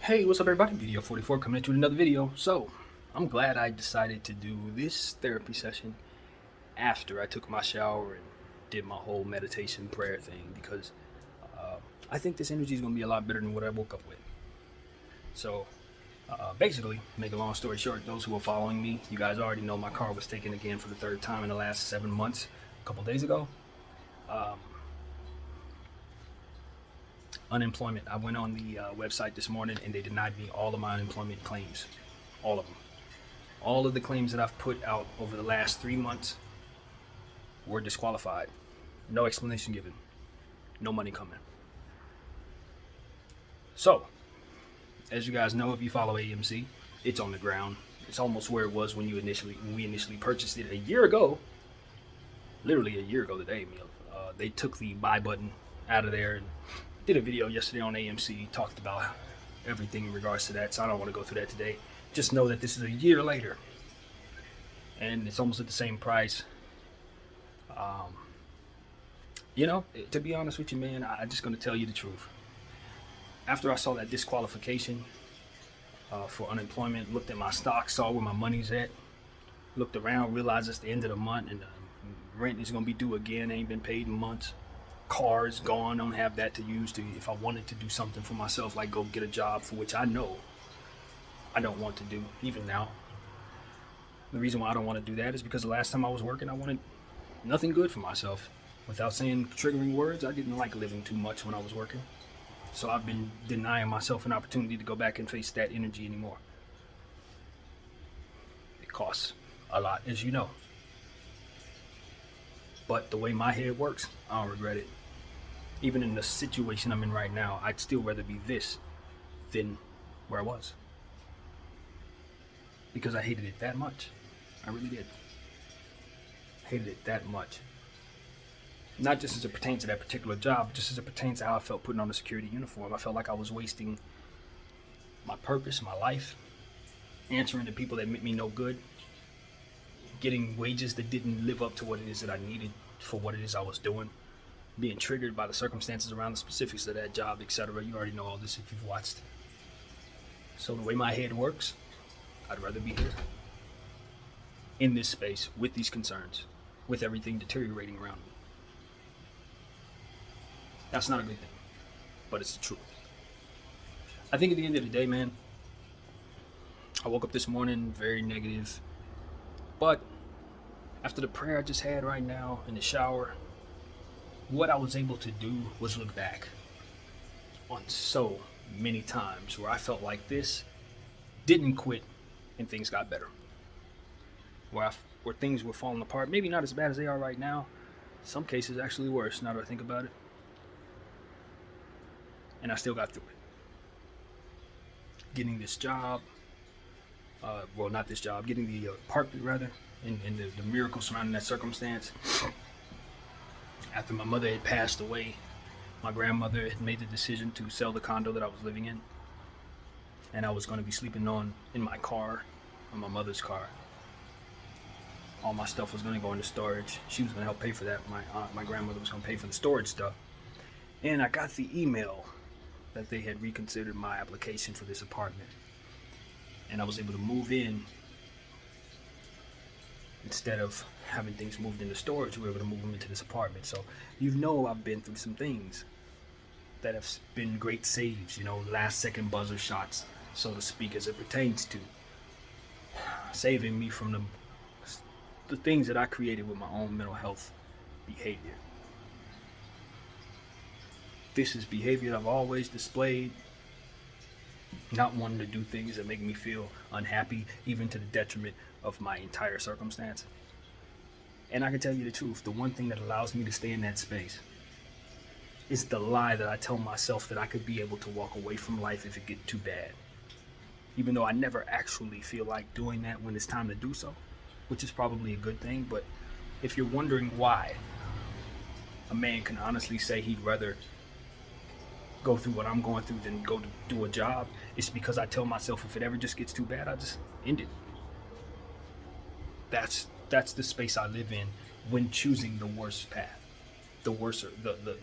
Hey, what's up everybody? BDF 44 coming at you with another video. So, I'm glad I decided to do this therapy session after I took my shower and did my whole meditation prayer thing because I think this energy is going to be a lot better than what I woke up with. So, basically, make a long story short, those who are following me, you guys already know my car was taken again for the third time in the last 7 months, a couple days ago. Unemployment. I went on the website this morning and they denied me all of my unemployment claims. All of them. All of the claims that I've put out over the last 3 months were disqualified. No explanation given. No money coming. So, as you guys know, if you follow AMC, it's on the ground. It's almost where it was when we initially purchased it a year ago. Literally a year ago today. They took the buy button out of there and did a video yesterday on AMC, talked about everything in regards to that, so I don't want to go through that today. Just know that this is a year later, and it's almost at the same price. To be honest with you, man, I'm just going to tell you the truth. After I saw that disqualification for unemployment, looked at my stock, saw where my money's at, looked around, realized it's the end of the month, and the rent is going to be due again, ain't been paid in months. Car's gone, don't have that to use to if I wanted to do something for myself, like go get a job, for which I know I don't want to do even now. The reason why I don't want to do that is because the last time I was working, I wanted nothing good for myself. Without saying triggering words, I didn't like living too much when I was working, so I've been denying myself an opportunity to go back and face that energy anymore. It costs a lot, as you know, but the way my head works, I don't regret it. Even in the situation I'm in right now, I'd still rather be this than where I was. Because I hated it that much. I really did. Hated it that much. Not just as it pertains to that particular job, but just as it pertains to how I felt putting on a security uniform. I felt like I was wasting my purpose, my life, answering to people that meant me no good, getting wages that didn't live up to what it is that I needed for what it is I was doing, being triggered by the circumstances around the specifics of that job, etc. You already know all this if you've watched. So the way my head works, I'd rather be here in this space with these concerns, with everything deteriorating around me. That's not a good thing, but it's the truth. I think at the end of the day, man, I woke up this morning very negative, but after the prayer I just had right now in the shower, what I was able to do was look back on so many times where I felt like this, didn't quit, and things got better. Where things were falling apart, maybe not as bad as they are right now, some cases actually worse now that I think about it. And I still got through it. Getting this job, not this job, getting the apartment rather, and the miracle surrounding that circumstance. After my mother had passed away, my grandmother had made the decision to sell the condo that I was living in, and I was going to be sleeping in my car, on my mother's car. All my stuff was going to go into storage. She was going to help pay for that. My grandmother was going to pay for the storage stuff. And I got the email that they had reconsidered my application for this apartment, and I was able to move in. Instead of having things moved into storage, we were able to move them into this apartment. So I've been through some things that have been great saves, last second buzzer shots, so to speak, as it pertains to saving me from the things that I created with my own mental health behavior. This is behavior that I've always displayed, not wanting to do things that make me feel unhappy, even to the detriment of my entire circumstance. And I can tell you the truth, the one thing that allows me to stay in that space is the lie that I tell myself that I could be able to walk away from life if it gets too bad. Even though I never actually feel like doing that when it's time to do so, which is probably a good thing. But if you're wondering why a man can honestly say he'd rather go through what I'm going through than go to do a job, it's because I tell myself if it ever just gets too bad, I just end it. That's the space I live in when choosing the worst path, the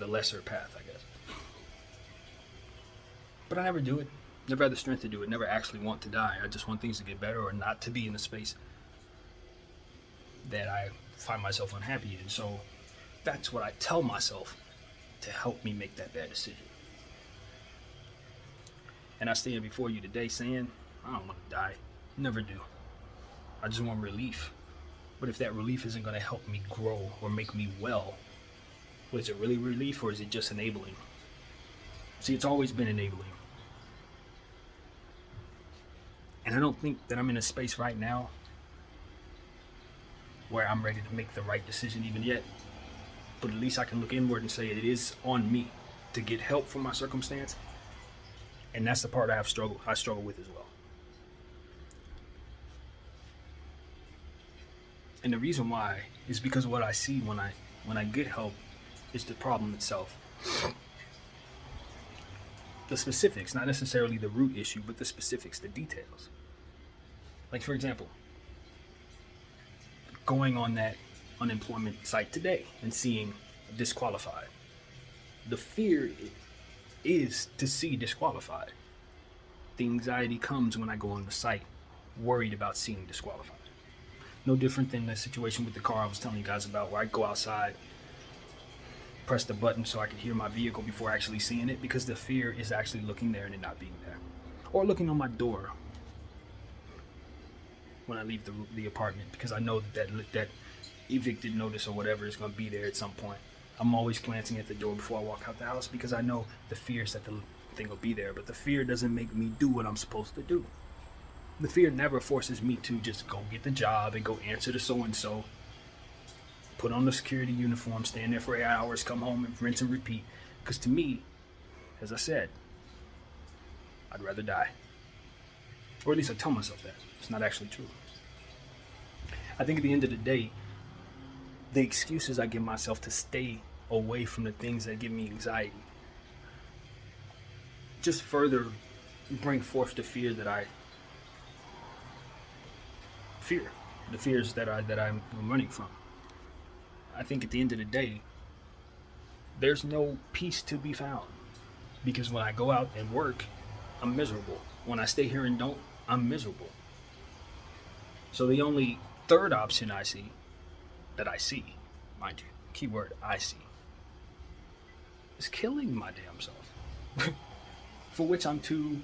lesser path, I guess. But I never do it. Never had the strength to do it. Never actually want to die. I just want things to get better or not to be in a space that I find myself unhappy in. So that's what I tell myself to help me make that bad decision. And I stand before you today saying, I don't want to die. Never do. I just want relief. But if that relief isn't going to help me grow or make me well, is it really relief or is it just enabling? See, it's always been enabling. And I don't think that I'm in a space right now where I'm ready to make the right decision even yet. But at least I can look inward and say it is on me to get help from my circumstance. And that's the part I struggle with as well. And the reason why is because what I see when I get help is the problem itself. The specifics, not necessarily the root issue, but the specifics, the details. Like, for example, going on that unemployment site today and seeing disqualified. The fear is to see disqualified. The anxiety comes when I go on the site worried about seeing disqualified. No different than the situation with the car I was telling you guys about, where I go outside, press the button so I can hear my vehicle before actually seeing it, because the fear is actually looking there and it not being there. Or looking on my door when I leave the apartment, because I know that evicted notice or whatever is going to be there at some point. I'm always glancing at the door before I walk out the house because I know the fear is that the thing will be there, but the fear doesn't make me do what I'm supposed to do. The fear never forces me to just go get the job and go answer to so-and-so, put on the security uniform, stand there for 8 hours, come home and rinse and repeat. Because to me, as I said, I'd rather die. Or at least I tell myself that. It's not actually true. I think at the end of the day, the excuses I give myself to stay away from the things that give me anxiety just further bring forth the fear that I fear, the fears that I'm running from. I think at the end of the day, there's no peace to be found, because when I go out and work, I'm miserable. When I stay here and don't, I'm miserable. So the only third option I see, mind you, keyword I see, is killing my damn self. For which I'm too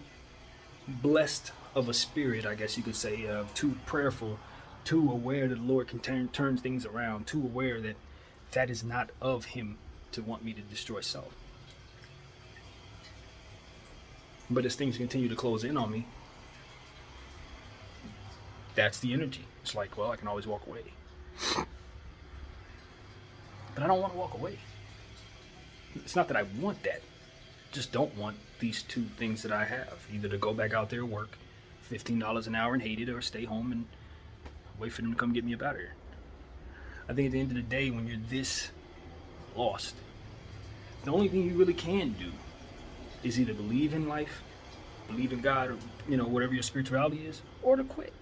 blessed of a spirit, I guess you could say, too prayerful, too aware that the Lord can turn things around, too aware that that is not of Him to want me to destroy self. But as things continue to close in on me, that's the energy. It's like, well, I can always walk away. But I don't want to walk away. It's not that I want that. Just don't want these two things that I have. Either to go back out there, work $15 an hour and hate it, or stay home and wait for them to come get me up out of here. I think at the end of the day, when you're this lost, the only thing you really can do is either believe in life, believe in God, or whatever your spirituality is, or to quit.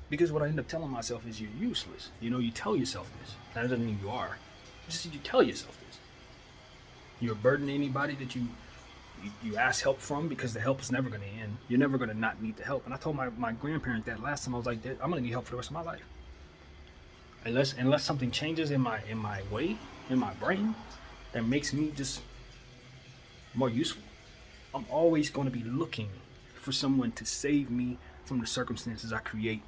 Because what I end up telling myself is you're useless. You tell yourself this. That doesn't mean you are. Just you tell yourself this. You're a burden to anybody that you ask help from, because the help is never going to end. You're never going to not need the help. And I told my grandparent that last time. I was like, I'm going to need help for the rest of my life. Unless something changes in my way, in my brain, that makes me just more useful. I'm always going to be looking for someone to save me from the circumstances I create.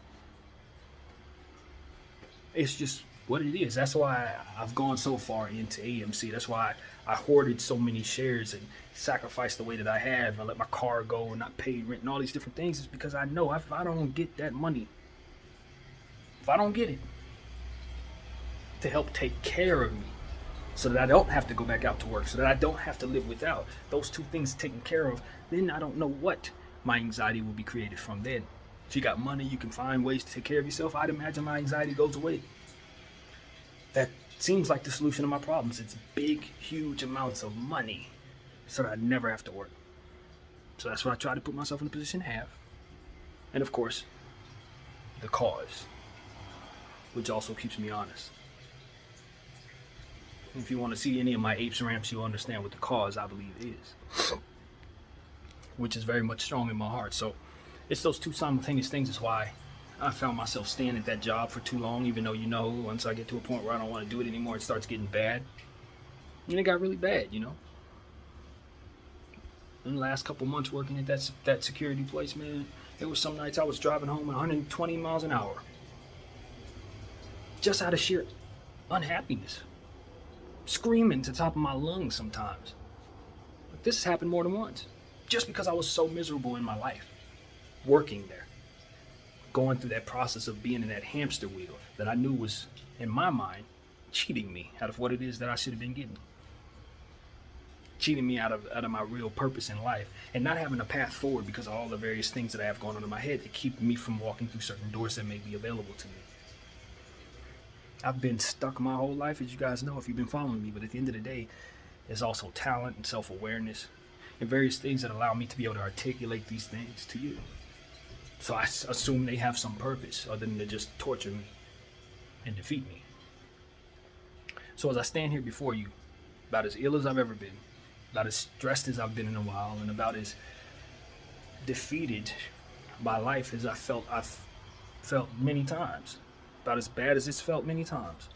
It's just what it is. That's why I've gone so far into AMC. That's why I hoarded so many shares and sacrificed the way that I have and let my car go and not pay rent and all these different things. Is because I know if I don't get that money, if I don't get it to help take care of me, so that I don't have to go back out to work, so that I don't have to live without those two things taken care of, then I don't know what my anxiety will be created from then. If you got money, you can find ways to take care of yourself. I'd imagine my anxiety goes away. That seems like the solution to my problems. It's big, huge amounts of money so that I never have to work. So that's what I try to put myself in a position to have. And of course, the cause, which also keeps me honest. If you want to see any of my apes and ramps, you'll understand what the cause, I believe, is. which is very much strong in my heart. So it's those two simultaneous things is why I found myself staying at that job for too long, even though, once I get to a point where I don't want to do it anymore, it starts getting bad. And it got really bad. In the last couple months working at that security place, man, there was some nights I was driving home at 120 miles an hour. Just out of sheer unhappiness. Screaming to the top of my lungs sometimes. But this has happened more than once. Just because I was so miserable in my life. Working there. Going through that process of being in that hamster wheel that I knew was, in my mind, cheating me out of what it is that I should have been getting. Cheating me out of my real purpose in life. And not having a path forward because of all the various things that I have going on in my head that keep me from walking through certain doors that may be available to me. I've been stuck my whole life, as you guys know, if you've been following me. But at the end of the day, there's also talent and self-awareness and various things that allow me to be able to articulate these things to you. So I assume they have some purpose other than to just torture me and defeat me. So as I stand here before you, about as ill as I've ever been, about as stressed as I've been in a while, and about as defeated by life as I've felt many times, about as bad as it's felt many times,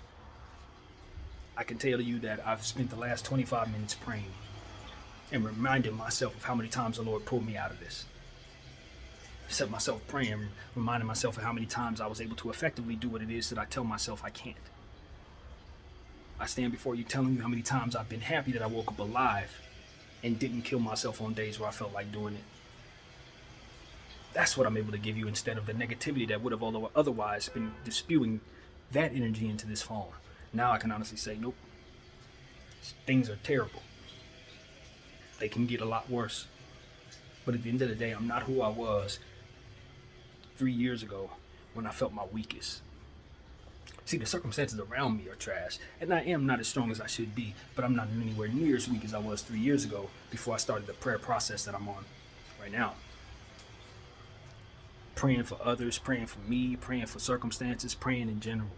I can tell you that I've spent the last 25 minutes praying and reminding myself of how many times the Lord pulled me out of this. Set myself praying, reminding myself of how many times I was able to effectively do what it is that I tell myself I can't. I stand before you telling you how many times I've been happy that I woke up alive and didn't kill myself on days where I felt like doing it. That's what I'm able to give you instead of the negativity that would have otherwise been spewing that energy into this phone. Now I can honestly say, nope, things are terrible. They can get a lot worse. But at the end of the day, I'm not who I was 3 years ago when I felt my weakest. See, the circumstances around me are trash, and I am not as strong as I should be, but I'm not anywhere near as weak as I was 3 years ago before I started the prayer process that I'm on right now. Praying for others, praying for me, praying for circumstances, praying in general.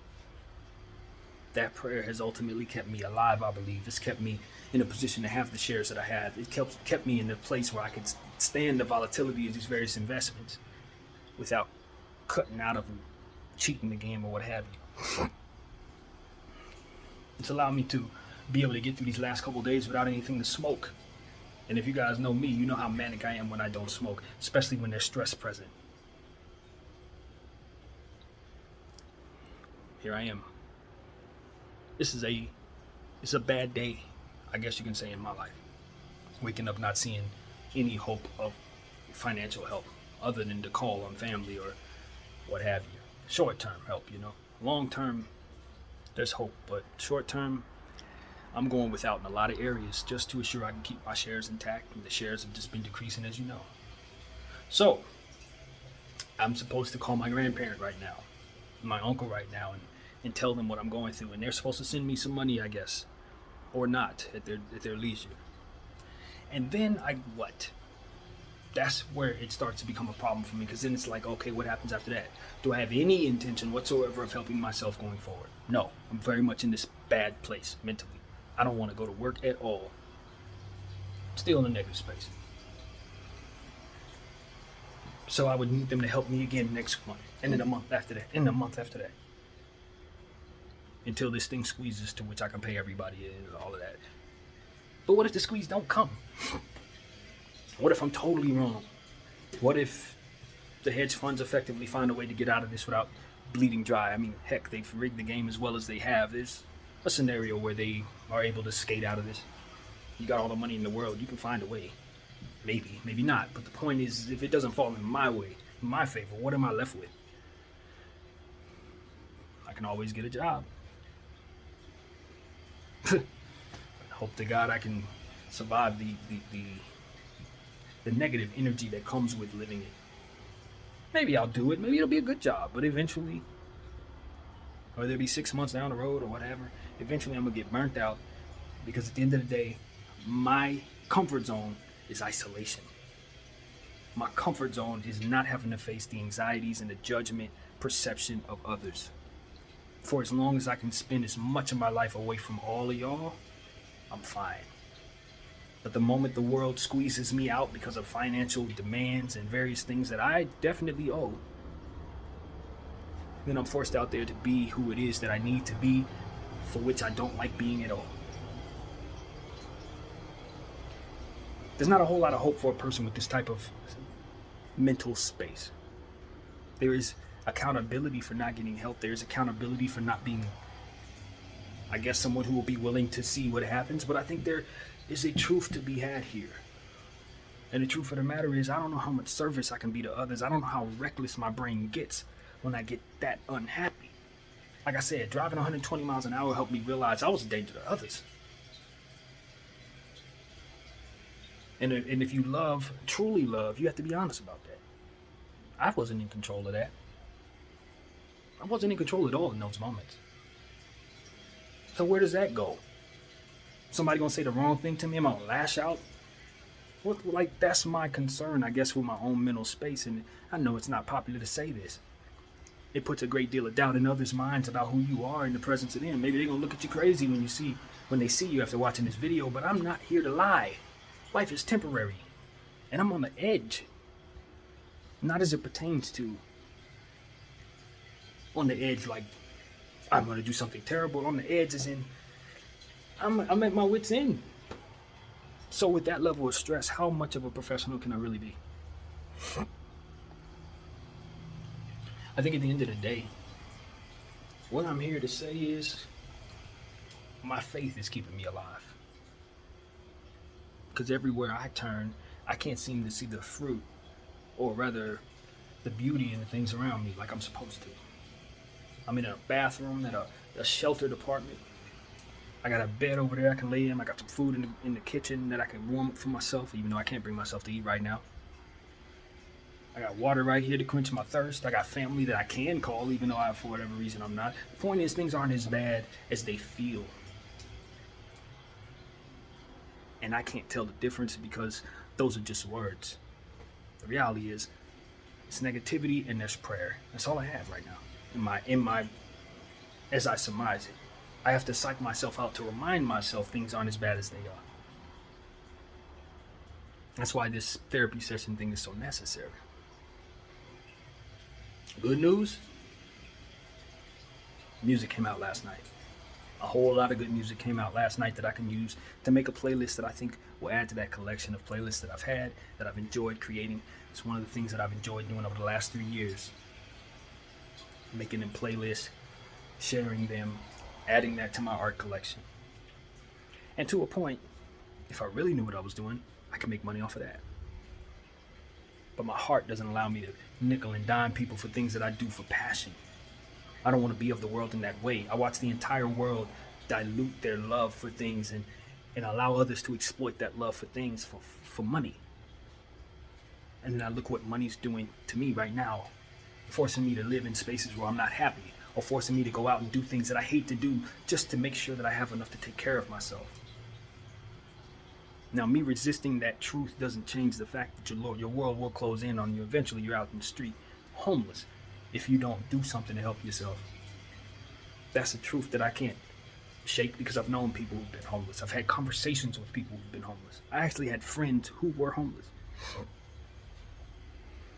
That prayer has ultimately kept me alive, I believe. It's kept me in a position to have the shares that I have. It kept me in a place where I could stand the volatility of these various investments without cutting out of them, cheating the game or what have you. It's allowed me to be able to get through these last couple of days without anything to smoke. And if you guys know me, you know how manic I am when I don't smoke, especially when there's stress present. Here I am. It's a bad day, I guess you can say, in my life. Waking up not seeing any hope of financial help other than to call on family or what have you. Short-term help, Long-term, there's hope, but short-term, I'm going without in a lot of areas just to assure I can keep my shares intact, and the shares have just been decreasing, as you know. So, I'm supposed to call my grandparent right now, my uncle right now, and tell them what I'm going through, and they're supposed to send me some money, I guess, or not, at their leisure. And then what? That's where it starts to become a problem for me, because then it's like, okay, what happens after that? Do I have any intention whatsoever of helping myself going forward? No, I'm very much in this bad place mentally. I don't want to go to work at all. Still in a negative space. So I would need them to help me again next month, and then a month after that, and a month after that. Until this thing squeezes to which I can pay everybody and all of that. But what if the squeeze don't come? What if I'm totally wrong? What if the hedge funds effectively find a way to get out of this without bleeding dry? I mean, heck, they've rigged the game as well as they have. There's a scenario where they are able to skate out of this. You got all the money in the world, you can find a way. Maybe, maybe not. But the point is, if it doesn't fall in my way, in my favor, what am I left with? I can always get a job. Hope to God I can survive the negative energy that comes with living it. Maybe I'll do it. Maybe it'll be a good job. But eventually, whether it be 6 months down the road or whatever, eventually I'm going to get burnt out, because at the end of the day, my comfort zone is isolation. My comfort zone is not having to face the anxieties and the judgment, perception of others. For as long as I can spend as much of my life away from all of y'all, I'm fine. But the moment the world squeezes me out because of financial demands and various things that I definitely owe, then I'm forced out there to be who it is that I need to be, for which I don't like being at all. There's not a whole lot of hope for a person with this type of mental space. There is accountability for not getting help. There is accountability for not being, I guess, someone who will be willing to see what happens. But I think there is a truth to be had here. And the truth of the matter is, I don't know how much service I can be to others. I don't know how reckless my brain gets when I get that unhappy. Like I said, driving 120 miles an hour helped me realize I was a danger to others. And if you love, truly love, you have to be honest about that. I wasn't in control of that. I wasn't in control at all in those moments. So where does that go? Somebody gonna say the wrong thing to me? Am I gonna lash out? Like, that's my concern, I guess, with my own mental space. And I know it's not popular to say this. It puts a great deal of doubt in others' minds about who you are in the presence of them. Maybe they're gonna look at you crazy when they see you after watching this video, but I'm not here to lie. Life is temporary, and I'm on the edge. Not as it pertains to on the edge, like I'm gonna do something terrible. On the edge as in I'm at my wit's end. So with that level of stress, how much of a professional can I really be? I think at the end of the day, what I'm here to say is my faith is keeping me alive. Because everywhere I turn, I can't seem to see the fruit, or rather, the beauty in the things around me like I'm supposed to. I'm in a bathroom at a sheltered apartment. I got a bed over there I can lay in. I got some food in the kitchen that I can warm up for myself, even though I can't bring myself to eat right now. I got water right here to quench my thirst. I got family that I can call, even though for whatever reason I'm not. The point is, things aren't as bad as they feel. And I can't tell the difference because those are just words. The reality is, it's negativity and there's prayer. That's all I have right now. In my, as I surmise it, I have to psych myself out to remind myself things aren't as bad as they are. That's why this therapy session thing is so necessary. Good news, music came out last night. A whole lot of good music came out last night that I can use to make a playlist that I think will add to that collection of playlists that I've had, that I've enjoyed creating. It's one of the things that I've enjoyed doing over the last 3 years. Making them playlists, sharing them, adding that to my art collection. And to a point, if I really knew what I was doing, I could make money off of that. But my heart doesn't allow me to nickel and dime people for things that I do for passion. I don't want to be of the world in that way. I watch the entire world dilute their love for things and allow others to exploit that love for things for money. And then I look what money's doing to me right now, forcing me to live in spaces where I'm not happy, or forcing me to go out and do things that I hate to do just to make sure that I have enough to take care of myself. Now, me resisting that truth doesn't change the fact that your world will close in on you. Eventually, you're out in the street, homeless, if you don't do something to help yourself. That's a truth that I can't shake because I've known people who've been homeless. I've had conversations with people who've been homeless. I actually had friends who were homeless.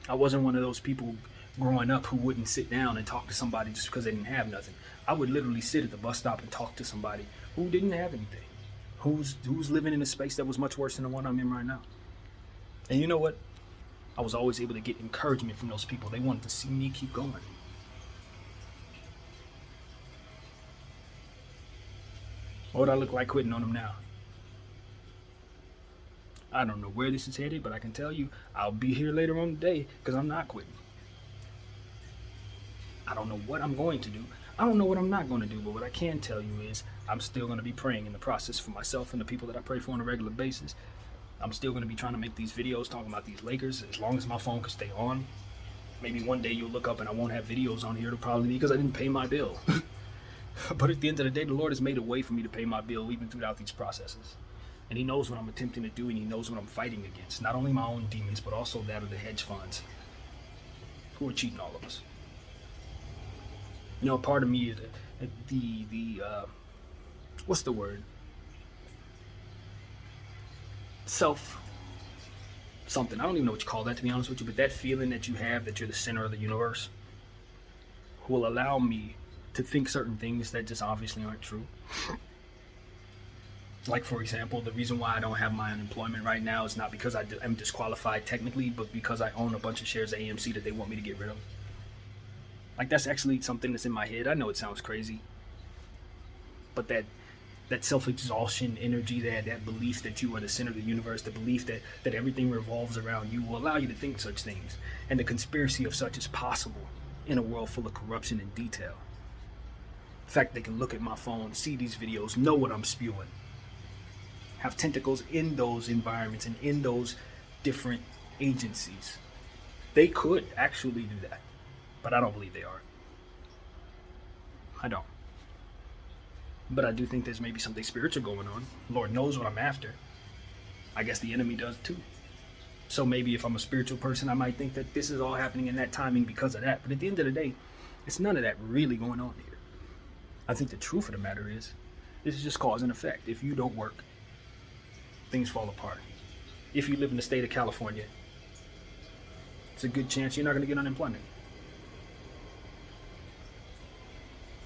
I wasn't one of those people growing up who wouldn't sit down and talk to somebody just because they didn't have nothing. I would literally sit at the bus stop and talk to somebody who didn't have anything, who's living in a space that was much worse than the one I'm in right now. And you know what? I was always able to get encouragement from those people. They wanted to see me keep going. What would I look like quitting on them now? I don't know where this is headed, but I can tell you I'll be here later on today because I'm not quitting. I don't know what I'm going to do. I don't know what I'm not going to do, but what I can tell you is I'm still going to be praying in the process for myself and the people that I pray for on a regular basis. I'm still going to be trying to make these videos talking about these Lakers as long as my phone can stay on. Maybe one day you'll look up and I won't have videos on here. It'll probably be because I didn't pay my bill. But at the end of the day, the Lord has made a way for me to pay my bill even throughout these processes. And he knows what I'm attempting to do, and he knows what I'm fighting against. Not only my own demons, but also that of the hedge funds who are cheating all of us. You know, part of me is what's the word? self something. I don't even know what you call that, to be honest with you, but that feeling that you have that you're the center of the universe will allow me to think certain things that just obviously aren't true. Like, for example, the reason why I don't have my unemployment right now is not because I'm disqualified technically, but because I own a bunch of shares of AMC that they want me to get rid of. Like, that's actually something that's in my head. I know it sounds crazy, but that self-exhaustion energy, that belief that you are the center of the universe, the belief that everything revolves around you will allow you to think such things. And the conspiracy of such is possible in a world full of corruption and detail. In fact, they can look at my phone, see these videos, know what I'm spewing, have tentacles in those environments and in those different agencies. They could actually do that, but I don't believe they are. I don't. But I do think there's maybe something spiritual going on. Lord knows what I'm after. I guess the enemy does too. So maybe if I'm a spiritual person, I might think that this is all happening in that timing because of that. But at the end of the day, it's none of that really going on here. I think the truth of the matter is, this is just cause and effect. If you don't work, things fall apart. If you live in the state of California, it's a good chance you're not going to get unemployment.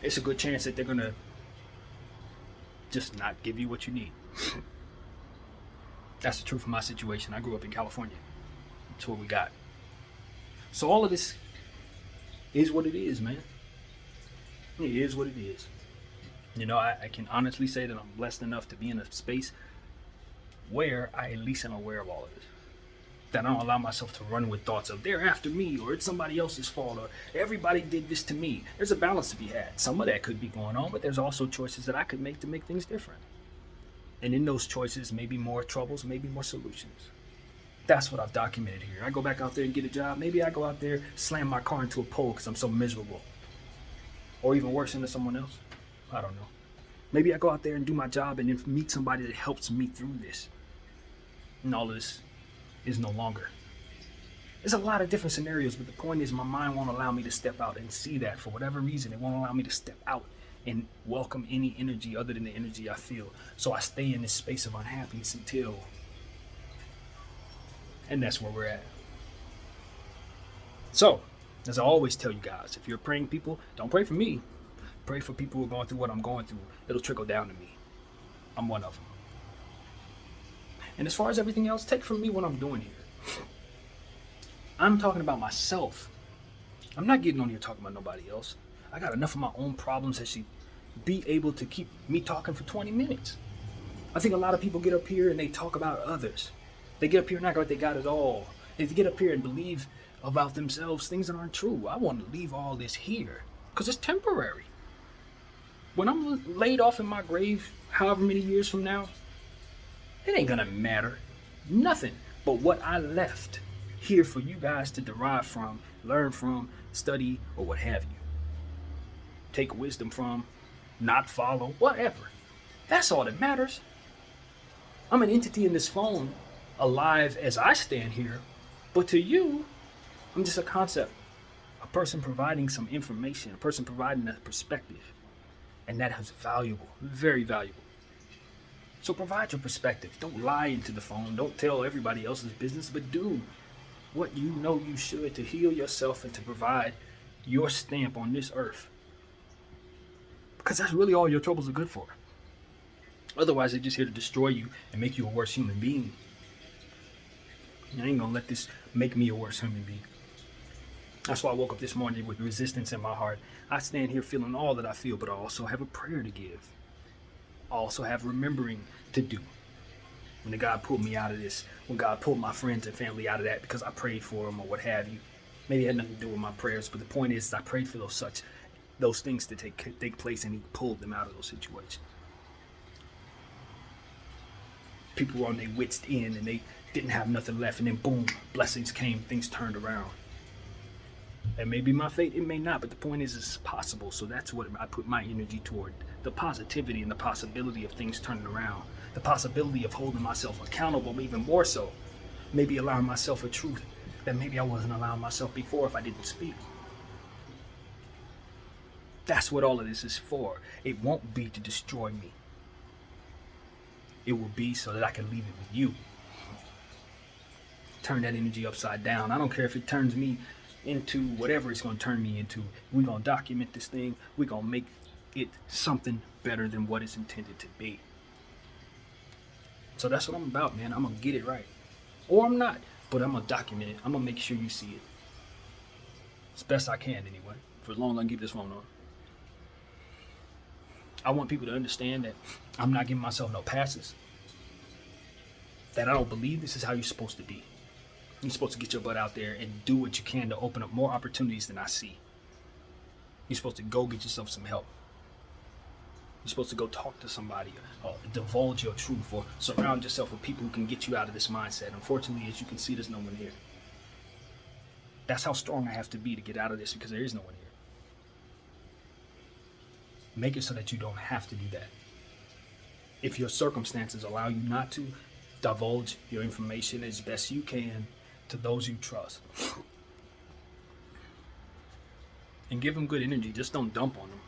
It's a good chance that they're going to just not give you what you need. That's the truth of my situation. I grew up in California. That's what we got. So all of this is what it is, man. It is what it is. You know, I can honestly say that I'm blessed enough to be in a space where I at least am aware of all of this. That I don't allow myself to run with thoughts of they're after me, or it's somebody else's fault, or everybody did this to me. There's a balance to be had. Some of that could be going on, but there's also choices that I could make to make things different. And in those choices, maybe more troubles, maybe more solutions. That's what I've documented here. I go back out there and get a job. Maybe I go out there, slam my car into a pole because I'm so miserable. Or even worse, into someone else. I don't know. Maybe I go out there and do my job and then meet somebody that helps me through this. And all of this is no longer. There's a lot of different scenarios, but the point is my mind won't allow me to step out and see that for whatever reason. It won't allow me to step out and welcome any energy other than the energy I feel. So I stay in this space of unhappiness until, and that's where we're at. So, as I always tell you guys, if you're praying people, don't pray for me. Pray for people who are going through what I'm going through. It'll trickle down to me. I'm one of them. And as far as everything else, take from me what I'm doing here. I'm talking about myself. I'm not getting on here talking about nobody else. I got enough of my own problems that should be able to keep me talking for 20 minutes. I think a lot of people get up here and they talk about others. They get up here and act like they got it all. They get up here and believe about themselves things that aren't true. I want to leave all this here because it's temporary. When I'm laid off in my grave, however many years from now, it ain't gonna matter. Nothing but what I left here for you guys to derive from, learn from, study, or what have you. Take wisdom from, not follow, whatever. That's all that matters. I'm an entity in this phone, alive as I stand here, but to you, I'm just a concept. A person providing some information, a person providing a perspective. And that is valuable, very valuable. So provide your perspective. Don't lie into the phone. Don't tell everybody else's business, but do what you know you should to heal yourself and to provide your stamp on this earth. Because that's really all your troubles are good for. Otherwise, they're just here to destroy you and make you a worse human being. I ain't gonna let this make me a worse human being. That's why I woke up this morning with resistance in my heart. I stand here feeling all that I feel, but I also have a prayer to give. I also have remembering to do. When God pulled me out of this, when God pulled my friends and family out of that because I prayed for them or what have you. Maybe it had nothing to do with my prayers, but the point is I prayed for those things to take place, and He pulled them out of those situations. People were on their wits' end and they didn't have nothing left, and then boom, blessings came, things turned around. That may be my fate, it may not, but the point is it's possible. So that's what I put my energy toward. The positivity and the possibility of things turning around. The possibility of holding myself accountable, but even more so. Maybe allowing myself a truth that maybe I wasn't allowing myself before if I didn't speak. That's what all of this is for. It won't be to destroy me. It will be so that I can leave it with you. turn that energy upside down. I don't care if it turns me into whatever it's going to turn me into. We're going to document this thing. We're going to make it something better than what it's intended to be. So that's what I'm about, man. I'm going to get it right. Or I'm not, but I'm going to document it. I'm going to make sure you see it. As best I can, anyway. For as long as I can keep this phone on. I want people to understand that I'm not giving myself no passes. That I don't believe this is how you're supposed to be. You're supposed to get your butt out there and do what you can to open up more opportunities than I see. You're supposed to go get yourself some help. You're supposed to go talk to somebody, or divulge your truth, or surround yourself with people who can get you out of this mindset. Unfortunately, as you can see, there's no one here. That's how strong I have to be to get out of this, because there is no one here. Make it so that you don't have to do that. If your circumstances allow you not to, divulge your information as best you can to those you trust. And give them good energy. Just don't dump on them.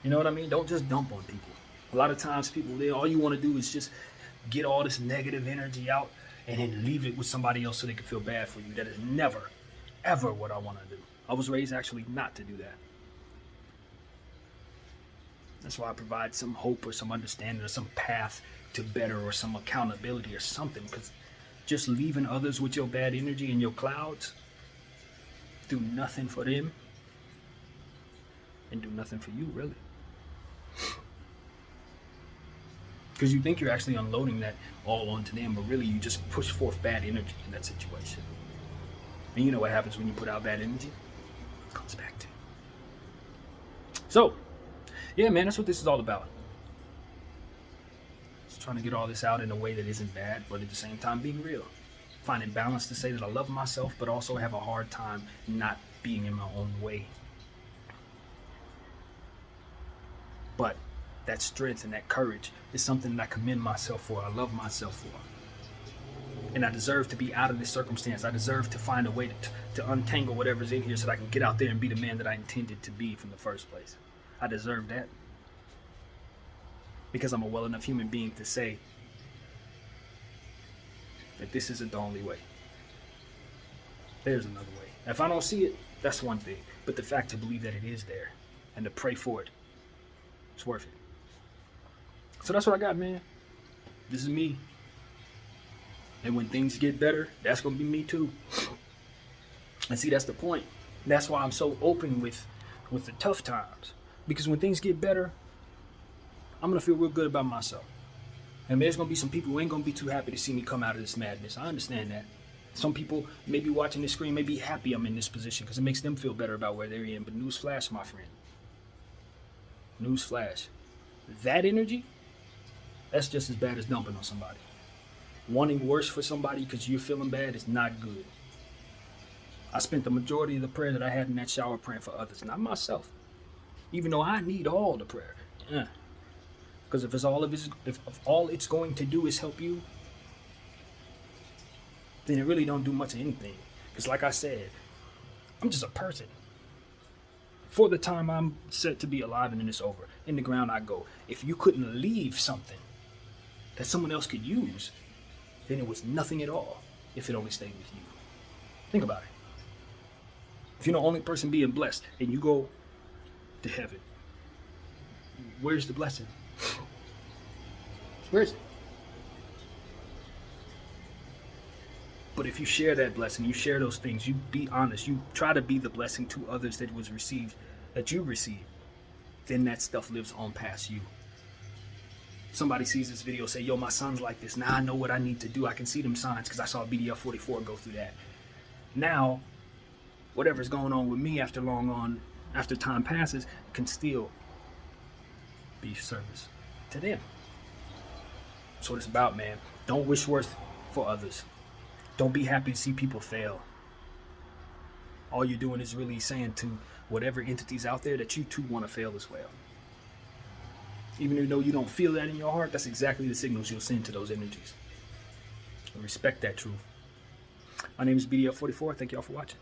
You know what I mean? Don't just dump on people. A lot of times people, all you want to do is just get all this negative energy out and then leave it with somebody else so they can feel bad for you. That is never, ever what I want to do. I was raised actually not to do that. That's why I provide some hope or some understanding or some path to better or some accountability or something. Because just leaving others with your bad energy and your clouds do nothing for them and do nothing for you, really. Because you think you're actually unloading that all onto them, but really you just push forth bad energy in that situation. And you know what happens when you put out bad energy? It comes back to you. So, yeah, man, that's what this is all about. Just trying to get all this out in a way that isn't bad, but at the same time being real. Finding balance to say that I love myself, but also have a hard time not being in my own way. But that strength and that courage is something that I commend myself for. I love myself for. And I deserve to be out of this circumstance. I deserve to find a way to untangle whatever's in here so that I can get out there and be the man that I intended to be from the first place. I deserve that. Because I'm a well enough human being to say that this isn't the only way. There's another way. If I don't see it, that's one thing. But the fact to believe that it is there and to pray for it, it's worth it. So that's what I got, man. This is me. And when things get better, that's going to be me too. And see, that's the point. That's why I'm so open with the tough times. Because when things get better, I'm going to feel real good about myself. And there's going to be some people who ain't going to be too happy to see me come out of this madness. I understand that. Some people may be watching this screen, may be happy I'm in this position because it makes them feel better about where they're in. But newsflash, my friend. Newsflash. That energy, that's just as bad as dumping on somebody. Wanting worse for somebody because you're feeling bad is not good. I spent the majority of the prayer that I had in that shower praying for others, not myself. Even though I need all the prayer. Because if all it's going to do is help you, then it really don't do much of anything. Because like I said, I'm just a person. For the time I'm set to be alive and then it's over, in the ground I go. If you couldn't leave something that someone else could use, then it was nothing at all if it only stayed with you. Think about it. If you're the only person being blessed and you go to heaven, where's the blessing? Where is it? But if you share that blessing, you share those things, you be honest, you try to be the blessing to others that you received, then that stuff lives on past you. Somebody sees this video, say, yo, my son's like this. Now I know what I need to do. I can see them signs because I saw BDF 44 go through that. Now, whatever's going on with me after time passes, can still be service to them. That's what it's about, man. Don't wish worse for others. Don't be happy to see people fail. All you're doing is really saying to whatever entities out there that you too want to fail as well. Even though you don't feel that in your heart, that's exactly the signals you'll send to those energies. Respect that truth. My name is BDF 44. Thank y'all for watching.